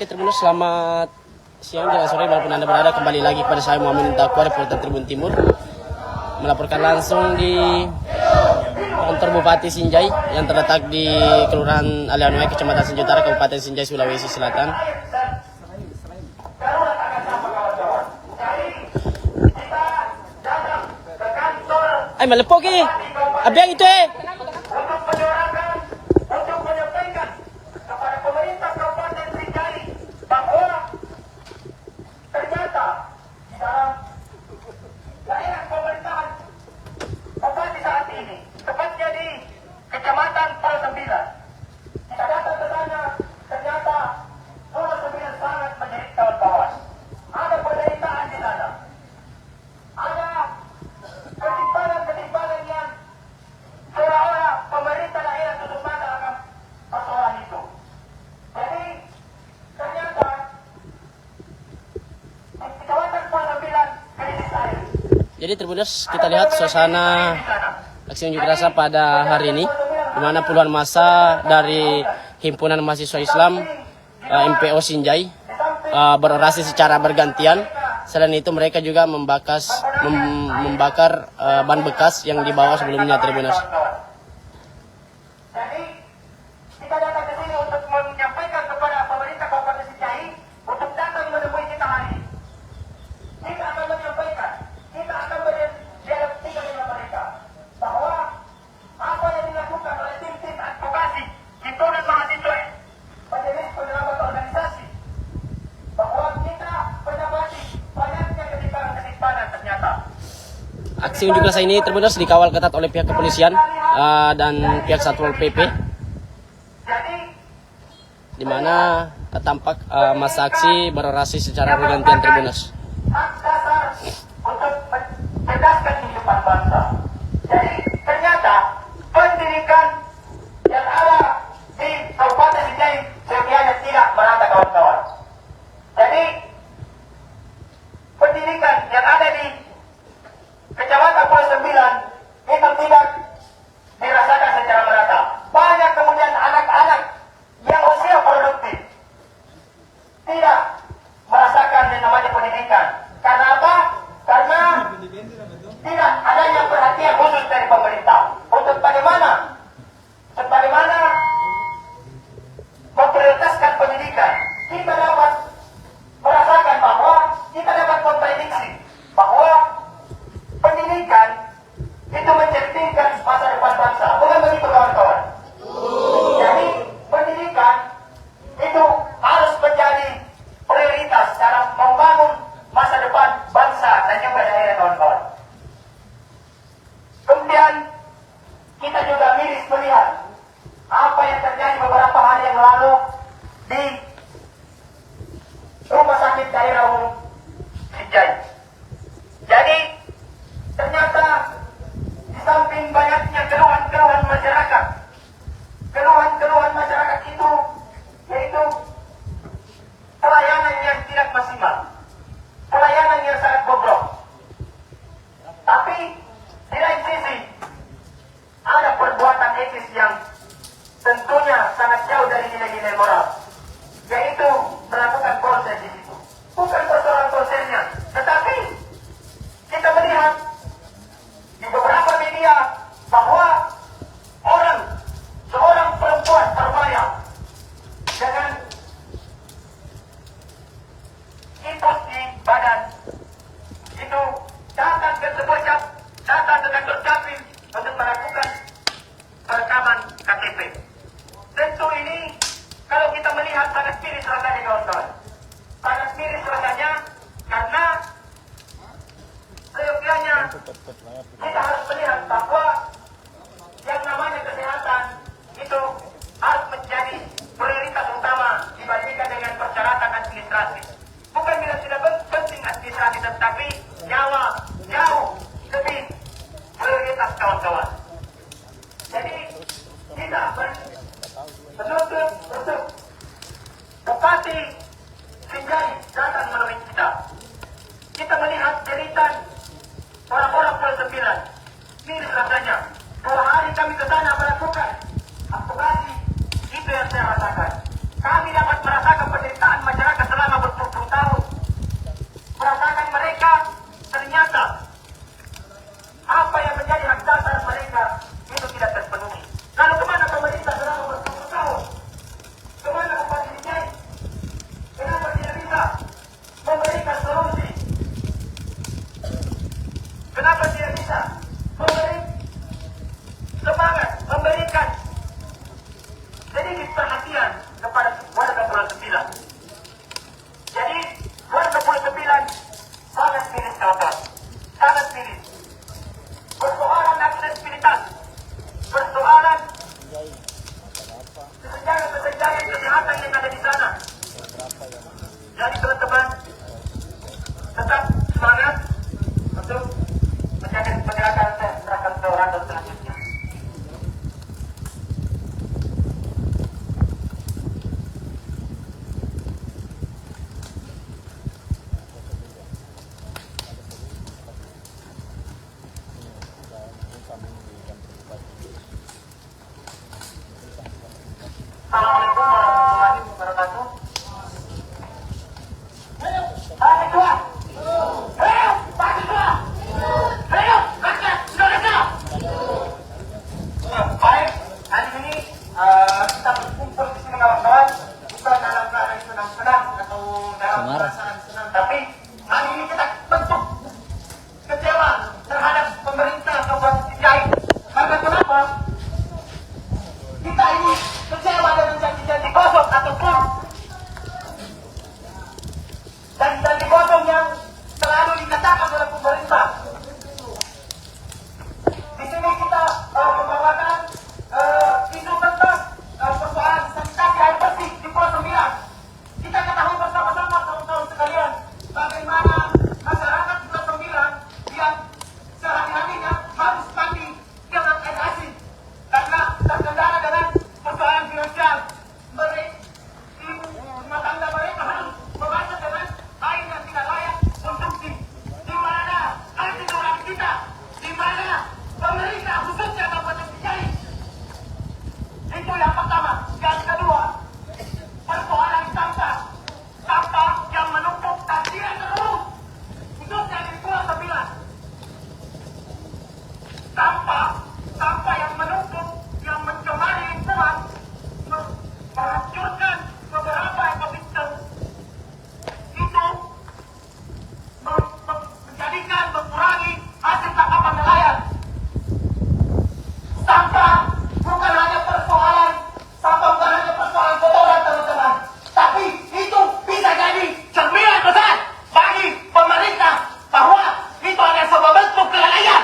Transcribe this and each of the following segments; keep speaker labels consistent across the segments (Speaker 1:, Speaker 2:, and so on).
Speaker 1: Oke, Tribuners, selamat siang dan sore walaupun Anda berada, kembali lagi kepada saya Muhammad Takwa, reporter Tribun Timur, melaporkan langsung di kantor Bupati Sinjai yang terletak di Kelurahan Alianoe, Kecamatan Sinjai Utara, Kabupaten Sinjai, Sulawesi Selatan. Ay, malapok eh. Abiyang ito eh. Jadi Tribuners, kita lihat suasana aksi unjuk rasa pada hari ini, di mana puluhan massa dari Himpunan Mahasiswa Islam MPO Sinjai berorasi secara bergantian. Selain itu mereka juga membakar ban bekas yang dibawa sebelumnya, Tribuners. Aksi unjuk rasa ini Tribuners dikawal ketat oleh pihak kepolisian dan pihak Satpol PP, di mana tampak massa aksi berorasi secara bergantian, Tribuners.
Speaker 2: Untuk mencerdaskan kehidupan bangsa. Jadi ternyata pendidikan yang ada di Kabupaten Sinjai sebenarnya tidak merata, kawan-kawan. Jadi pendidikan yang ada di Kecamatan Pulau 9 itu tidak dirasakan secara merata. Banyak kemudian anak-anak yang usia produktif tidak merasakan yang namanya pendidikan. Karena apa? Karena tidak adanya perhatian khusus dari pemerintah untuk bagaimana memprioritaskan pendidikan. Kita dapat merasakan bahwa kita dapat memprediksi bahwa pendidikan itu mencerminkan masa depan bangsa. Bukan begitu, kawan-kawan? Jadi pendidikan itu harus menjadi prioritas dalam membangun masa depan bangsa dan juga daerah, kawan-kawan. Kemudian kita juga miris melihat apa yang terjadi beberapa hari yang lalu di Rumah Sakit Daerah Umum Sinjai. Jadi ternyata di samping banyaknya keluhan-keluhan masyarakat itu yaitu pelayanan yang tidak maksimal, pelayanan yang sangat bobrok. Tapi di lain sisi ada perbuatan etis yang tentunya sangat jauh dari nilai-nilai moral, yaitu melakukan konser di situ. Bukan persoalan konsernya, tetapi kita melihat di beberapa media bahwa seorang perempuan terbayang dengan infus di badan itu datang ke kantor Capil untuk melakukan perekaman KTP. Tentu ini kalau kita melihat sangat miris rasanya, kawan-kawan. Sangat miris rasanya karena seyogianya kita harus melihat bahwa yang namanya kesehatan itu harus menjadi prioritas utama dibandingkan dengan persyaratan administrasi. Bukan bila tidak penting administrasi, tetapi nyawa jauh lebih prioritas, kawan-kawan. Jadi kita menuntut untuk Bupati Sinjai datang menemui kita. Kita melihat jeritan orang-orang Pulau 9. Miris rasanya. 2 hari kami ke sana melakukan advokasi. Itu yang saya rasakan. Kami dapat merasakan penderitaan selanjutnya. Assalamualaikum warahmatullahi wabarakatuh. Mahasiswa, mahasiswa, rakyat Indonesia. Baik, hari ini kita berkumpul di sini kawan-kawan bukan dalam keadaan senang-senang atau dalam perasaan senang, tapi hari ini kita bentuk kecewa terhadap pemerintah Kabupaten Sinjai. Karena kenapa? Kita ini kecewa dengan janji-janji kosong ataupun janji-janji kosong yang selalu dikatakan oleh pemerintah. Di sini kita membawakan isu tentang persoalan sanitasi air bersih di Pulau Sembilan. Kita ketahui bersama-sama kawan-kawan sekalian bagaimana masyarakat Pulau Sembilan yang sehari-harinya harus mandi dengan air asin karena terkendala dengan persoalan finansial. Ibu rumah tangga mereka harus membaca dengan air yang tidak layak konsumsi. Di mana hati nurani kita, di mana pemerintah khususnya Kabupaten Sinjai. Itu yang pertama. Yang kedua, persoalan sampah. Sampah yang menumpuk dan tidak terurus, khususnya di Pulau Sembilan. Sampah yang menumpuk, yang mencemari lingkungan, menghancurkan beberapa ekosistem, itu menjadikan mengurangi hasil tangkapan nelayan. Sampah bukan hanya persoalan kotoran teman-teman, tapi itu bisa jadi cerminan besar bagi pemerintah bahwa itu ada sebuah bentuk kelalaian.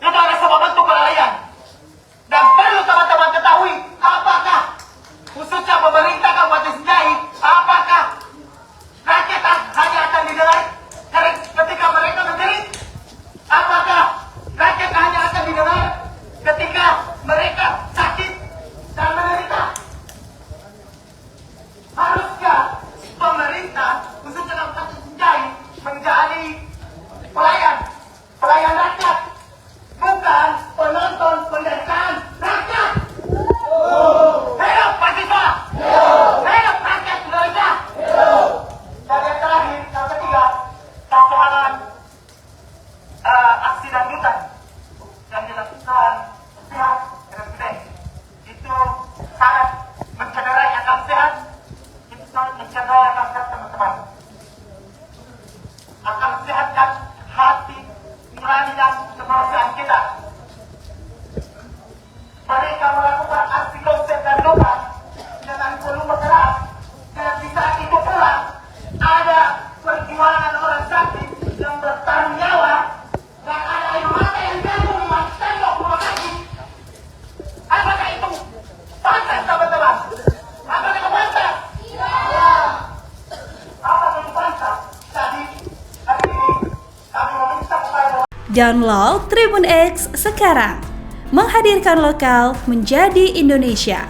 Speaker 2: Itu ada sebuah bentuk kelalaian. Dan perlu teman-teman ketahui, apakah khususnya pemerintah Kabupaten Sinjai, apakah rakyat hanya akan didengar ketika mereka menjerit? Apakah rakyat hanya akan didengar ketika mereka sakit dan menderita? Harusnya pemerintah khususnya Kabupaten Sinjai menjadi pelayan rakyat, bukan penonton penderitaan rakyat. Hidup mahasiswa, hidup rakyat Indonesia. Dan yang terakhir, yang ketiga, persoalan aksi dangdutan yang dilakukan pihak presiden. Itu sangat mencederai akal sehat. Itu sangat mencederai akal sehat teman-teman. Akal sehat dan hati nurani dan kemanusiaan kita. Mereka melakukan aksi konser dan doa dengan volume keras, dan di saat itu pula ada perjuangan orang sakit yang bertaruh nyawa, dan ada air mata yang jatuh di tembok rumah sakit. Apakah itu pantas teman-teman? Apakah itu pantas? Tidak. Apakah itu pantas? Jadi hari ini kami meminta kepada
Speaker 3: Download Tribun X sekarang, menghadirkan lokal menjadi Indonesia.